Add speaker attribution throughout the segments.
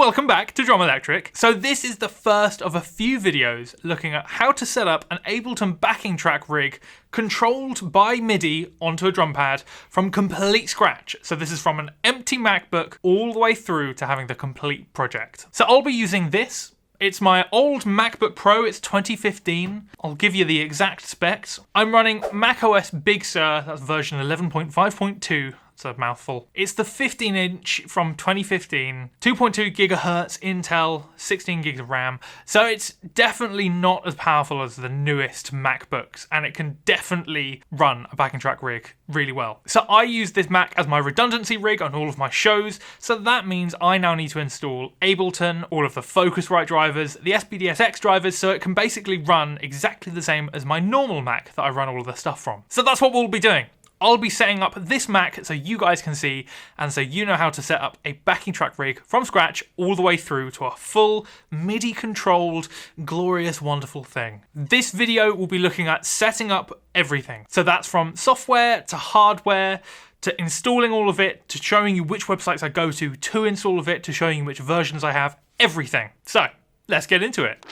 Speaker 1: welcome back to Drum Electric. So this is the first of a few videos looking at how to set up an Ableton backing track rig controlled by MIDI onto a drum pad from complete scratch. So this is from an empty MacBook all the way through to having the complete project. So I'll be using this. It's my old MacBook Pro, it's 2015. I'll give you the exact specs. I'm running macOS Big Sur, that's version 11.5.2. It's a mouthful. It's the 15-inch from 2015, 2.2 gigahertz Intel, 16 gigs of RAM. So it's definitely not as powerful as the newest MacBooks, and it can definitely run a backing track rig really well. So I use this Mac as my redundancy rig on all of my shows, so that means I now need to install Ableton, all of the Focusrite drivers, the SPD-SX drivers, so it can basically run exactly the same as my normal Mac that I run all of the stuff from. So that's what we'll be doing. I'll be setting up this Mac so you guys can see and so you know how to set up a backing track rig from scratch all the way through to a full MIDI controlled, glorious, wonderful thing. This video will be looking at setting up everything. So that's from software to hardware, to installing all of it, to showing you which websites I go to install of it, to showing you which versions I have, everything. So let's get into it.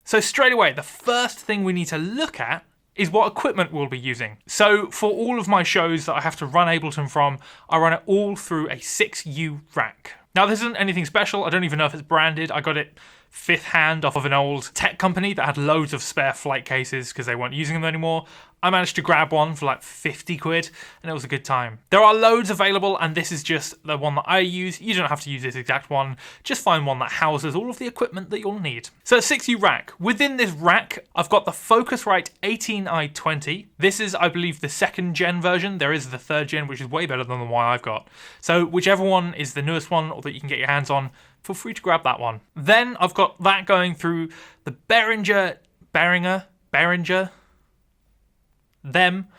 Speaker 1: So straight away, the first thing we need to look at is what equipment we'll be using. So for all of my shows that I have to run Ableton from, I run it all through a 6U rack. Now this isn't anything special, I don't even know if it's branded, I got it fifth hand off of an old tech company that had loads of spare flight cases because they weren't using them anymore. I managed to grab one for like 50 quid and it was a good time. There are loads available and this is just the one that I use. You don't have to use this exact one, just find one that houses all of the equipment that you'll need. So 6U rack. Within this rack, I've got the Focusrite 18i20. This is, I believe, the 2nd gen version. There is the 3rd gen, which is way better than the one I've got. So whichever one is the newest one or that you can get your hands on, feel free to grab that one. Then I've got that going through the Behringer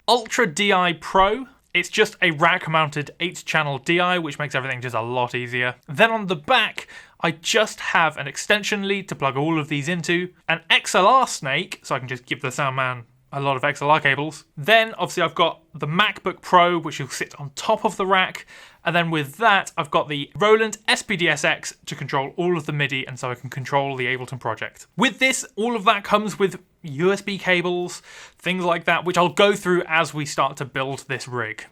Speaker 1: Ultra DI Pro. It's just a rack-mounted 8-channel DI, which makes everything just a lot easier. Then on the back, I just have an extension lead to plug all of these into, an XLR snake, so I can just give the sound man a lot of XLR cables. Then obviously I've got the MacBook Pro, which will sit on top of the rack. And then with that, I've got the Roland SPD-SX to control all of the MIDI, and so I can control the Ableton project. With this, all of that comes with USB cables, things like that, which I'll go through as we start to build this rig.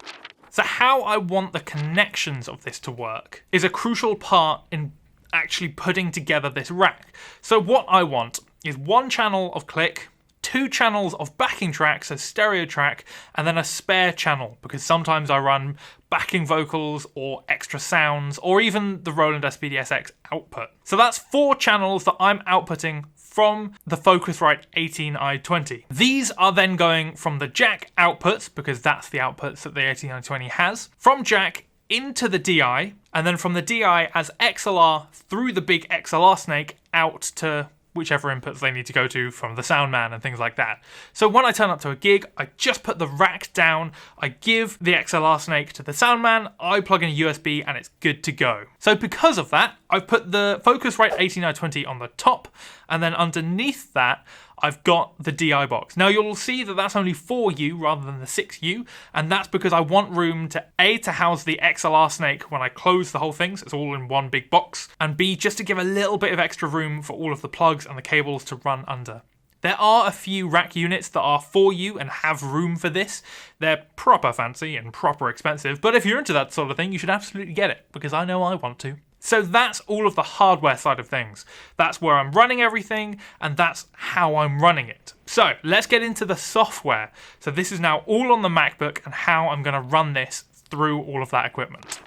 Speaker 1: So how I want the connections of this to work is a crucial part in actually putting together this rack. So what I want is 1 channel of click, 2 channels of backing tracks, so stereo track, and then a spare channel, because sometimes I run backing vocals or extra sounds, or even the Roland SPD-SX output. So that's 4 channels that I'm outputting from the Focusrite 18i20. These are then going from the jack outputs, because that's the outputs that the 18i20 has, from jack into the DI, and then from the DI as XLR through the big XLR snake out to whichever inputs they need to go to from the sound man and things like that. So when I turn up to a gig, I just put the rack down, I give the XLR snake to the sound man, I plug in a USB and it's good to go. So because of that, I've put the Focusrite 18i20 on the top, and then underneath that, I've got the DI box. Now you'll see that that's only 4U rather than the 6U, and that's because I want room to A, to house the XLR snake when I close the whole thing, so it's all in one big box, and B, just to give a little bit of extra room for all of the plugs and the cables to run under. There are a few rack units that are 4U and have room for this. They're proper fancy and proper expensive, but if you're into that sort of thing, you should absolutely get it, because I know I want to. So that's all of the hardware side of things. That's where I'm running everything, and that's how I'm running it. So let's get into the software. So this is now all on the MacBook and how I'm going to run this through all of that equipment.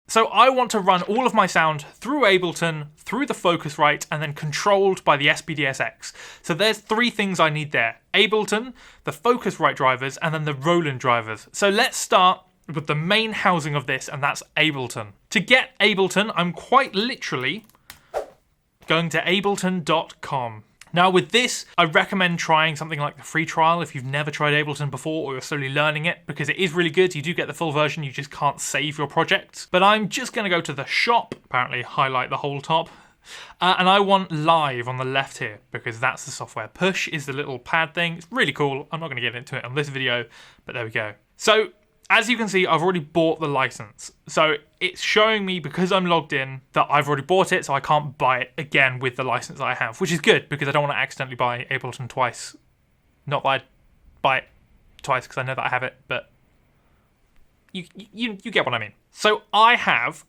Speaker 1: So I want to run all of my sound through Ableton, through the Focusrite, and then controlled by the SPD-SX. So there's 3 things I need there. Ableton, the Focusrite drivers, and then the Roland drivers. So let's start with the main housing of this, and that's Ableton. To get Ableton, I'm quite literally going to ableton.com. Now with this, I recommend trying something like the free trial if you've never tried Ableton before or you're slowly learning it, because it is really good. You do get the full version, you just can't save your projects. But I'm just going to go to the shop, apparently highlight the whole top, and I want live on the left here, because that's the software. Push is the little pad thing. It's really cool. I'm not going to get into it on this video, but there we go. So as you can see, I've already bought the license. So it's showing me, because I'm logged in, that I've already bought it, so I can't buy it again with the license that I have, which is good, because I don't want to accidentally buy Ableton twice. Not that I'd buy it twice, because I know that I have it, but you get what I mean. So I have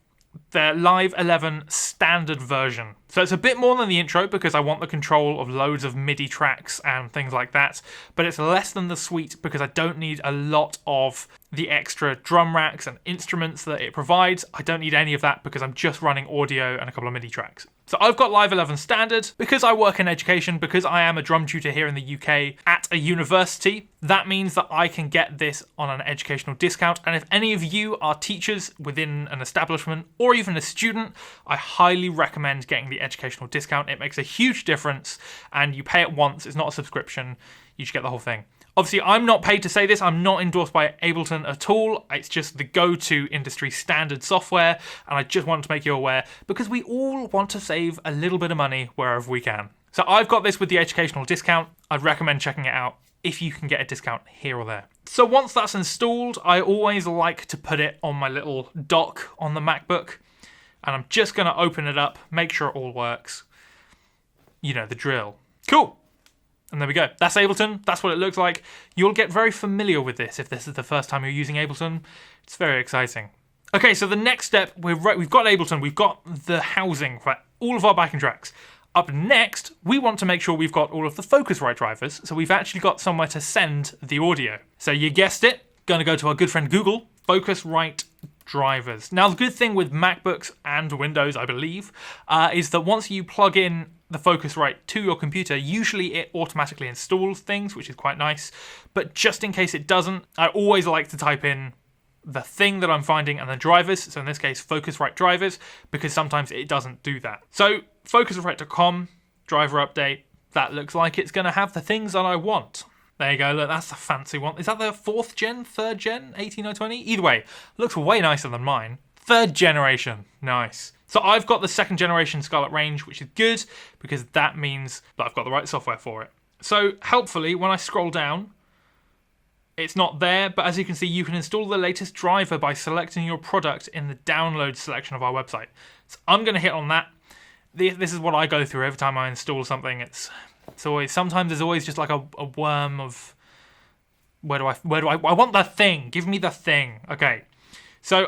Speaker 1: the Live 11 standard version. So it's a bit more than the intro because I want the control of loads of MIDI tracks and things like that, but it's less than the suite because I don't need a lot of the extra drum racks and instruments that it provides. I don't need any of that because I'm just running audio and a couple of MIDI tracks. So I've got Live 11 standard because I work in education, because I am a drum tutor here in the UK at a university. That means that I can get this on an educational discount. And if any of you are teachers within an establishment or even a student, I highly recommend getting the educational discount. It makes a huge difference and you pay it once. It's not a subscription. You should get the whole thing. Obviously, I'm not paid to say this. I'm not endorsed by Ableton at all. It's just the go-to industry standard software, and I just wanted to make you aware because we all want to save a little bit of money wherever we can. So I've got this with the educational discount. I'd recommend checking it out if you can get a discount here or there. So once that's installed, I always like to put it on my little dock on the MacBook, and I'm just going to open it up, make sure it all works. You know the drill. Cool. And there we go. That's Ableton. That's what it looks like. You'll get very familiar with this if this is the first time you're using Ableton. It's very exciting. Okay, so the next step, we've got Ableton. We've got the housing for all of our backing tracks. Up next, we want to make sure we've got all of the Focusrite drivers, so we've actually got somewhere to send the audio. So you guessed it, going to go to our good friend Google, Focusrite Drivers. Now, the good thing with MacBooks and Windows, I believe, is that once you plug in the Focusrite to your computer, usually it automatically installs things, which is quite nice. But just in case it doesn't, I always like to type in the thing that I'm finding and the drivers. So in this case, Focusrite Drivers, because sometimes it doesn't do that. So Focusrite.com, driver update. That looks like it's going to have the things that I want. There you go, look, that's a fancy one. Is that the 4th gen, 3rd gen, 18020? Either way, looks way nicer than mine. 3rd generation, nice. So I've got the 2nd generation Scarlett range, which is good because that means that I've got the right software for it. So helpfully, when I scroll down, it's not there, but as you can see, you can install the latest driver by selecting your product in the download selection of our website. So I'm going to hit on that. This is what I go through every time I install something. It's always, sometimes there's always just like a worm of where do I want the thing. Give me the thing. Okay, so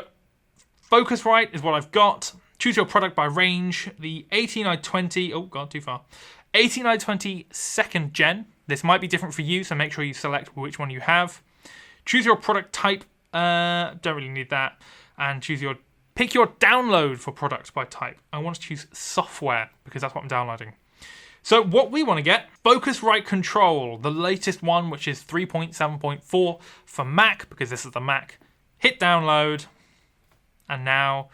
Speaker 1: Focusrite is what I've got. Choose your product by range. The 18920, oh god, too far. 18920 2nd gen. This might be different for you, so make sure you select which one you have. Choose your product type. Don't really need that. And pick your download for product by type. I want to choose software because that's what I'm downloading. So what we want to get, Focusrite Control, the latest one, which is 3.7.4 for Mac, because this is the Mac. Hit download, and now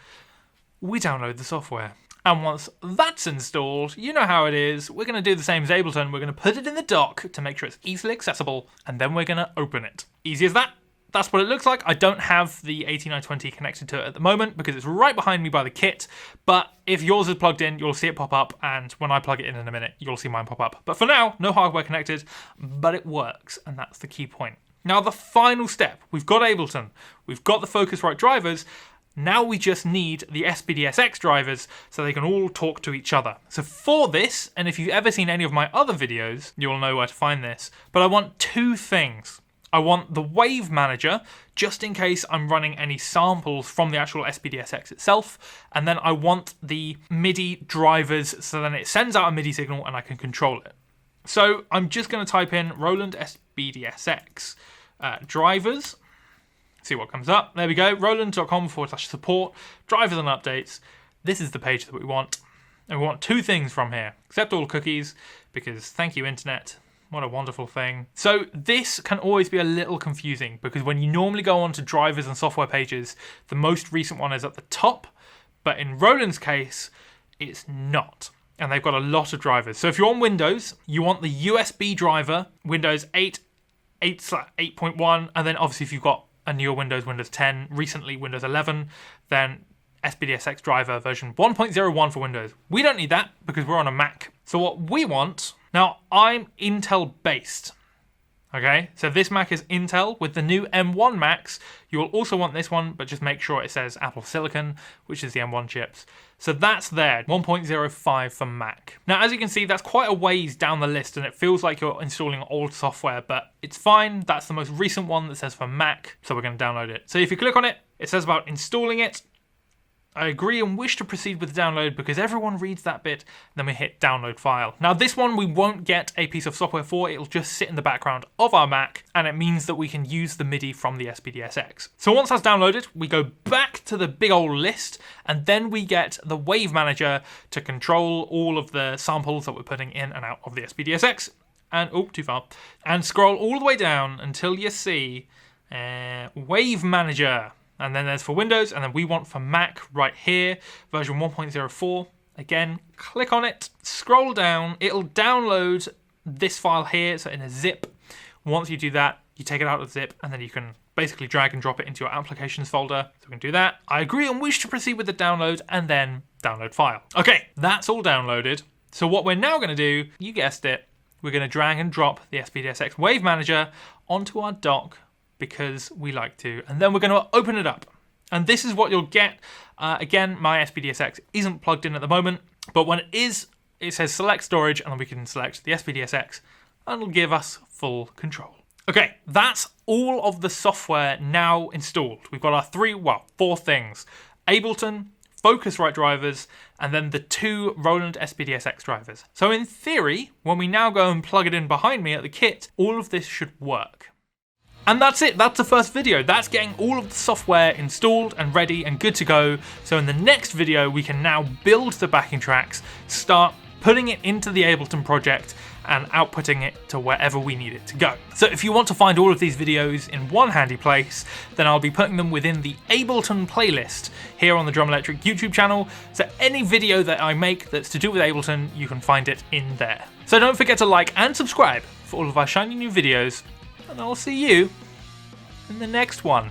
Speaker 1: we download the software. And once that's installed, you know how it is. We're going to do the same as Ableton. We're going to put it in the dock to make sure it's easily accessible, and then we're going to open it. Easy as that. That's what it looks like. I don't have the 18920 connected to it at the moment because it's right behind me by the kit. But if yours is plugged in, you'll see it pop up. And when I plug it in a minute, you'll see mine pop up. But for now, no hardware connected, but it works. And that's the key point. Now, the final step. We've got Ableton. We've got the Focusrite drivers. Now we just need the SPD-SX drivers so they can all talk to each other. So for this, and if you've ever seen any of my other videos, you'll know where to find this. But I want two things. I want the Wave Manager, just in case I'm running any samples from the actual SPD-SX itself. And then I want the MIDI drivers, so then it sends out a MIDI signal and I can control it. So I'm just going to type in Roland SPD-SX drivers. See what comes up. There we go. Roland.com/support, drivers and updates. This is the page that we want. And we want two things from here. Accept all cookies, because thank you, internet. What a wonderful thing. So this can always be a little confusing because when you normally go onto drivers and software pages, the most recent one is at the top, but in Roland's case, it's not. And they've got a lot of drivers. So if you're on Windows, you want the USB driver, Windows 8, 8/8.1, and then obviously if you've got a newer Windows, Windows 10, recently Windows 11, then SPD-SX driver version 1.01 for Windows. We don't need that because we're on a Mac. So what we want... Now, I'm Intel based. Okay, so this Mac is Intel. With the new M1 Macs, you'll also want this one, but just make sure it says Apple Silicon, which is the M1 chips. So that's there, 1.05 for Mac. Now, as you can see, that's quite a ways down the list, and it feels like you're installing old software, but it's fine. That's the most recent one that says for Mac, so we're going to download it. So if you click on it, it says about installing it. I agree and wish to proceed with the download because everyone reads that bit, then we hit download file. Now this one we won't get a piece of software for, it'll just sit in the background of our Mac, and it means that we can use the MIDI from the SPD-SX. So once that's downloaded, we go back to the big old list, and then we get the Wave Manager to control all of the samples that we're putting in and out of the SPD-SX. And, oh, too far. And scroll all the way down until you see Wave Manager. And then there's for Windows, and then we want for Mac right here, version 1.04. Again, click on it, scroll down, it'll download this file here, so in a zip. Once you do that, you take it out of the zip, and then you can basically drag and drop it into your applications folder. So we can do that. I agree and wish to proceed with the download, and then download file. Okay, that's all downloaded. So what we're now going to do, you guessed it, we're going to drag and drop the SPD-SX Wave Manager onto our dock, because we like to, and then we're going to open it up. And this is what you'll get. Again, my SPD-SX isn't plugged in at the moment, but when it is, it says select storage, and then we can select the SPD-SX, and it'll give us full control. Okay, that's all of the software now installed. We've got our four things: Ableton, Focusrite drivers, and then the two Roland SPD-SX drivers. So in theory, when we now go and plug it in behind me at the kit, all of this should work. And that's it, that's the first video. That's getting all of the software installed and ready and good to go. So in the next video, we can now build the backing tracks, start putting it into the Ableton project, and outputting it to wherever we need it to go. So if you want to find all of these videos in one handy place, then I'll be putting them within the Ableton playlist here on the Drum Electric YouTube channel. So any video that I make that's to do with Ableton, you can find it in there. So don't forget to like and subscribe for all of our shiny new videos, and I'll see you in the next one.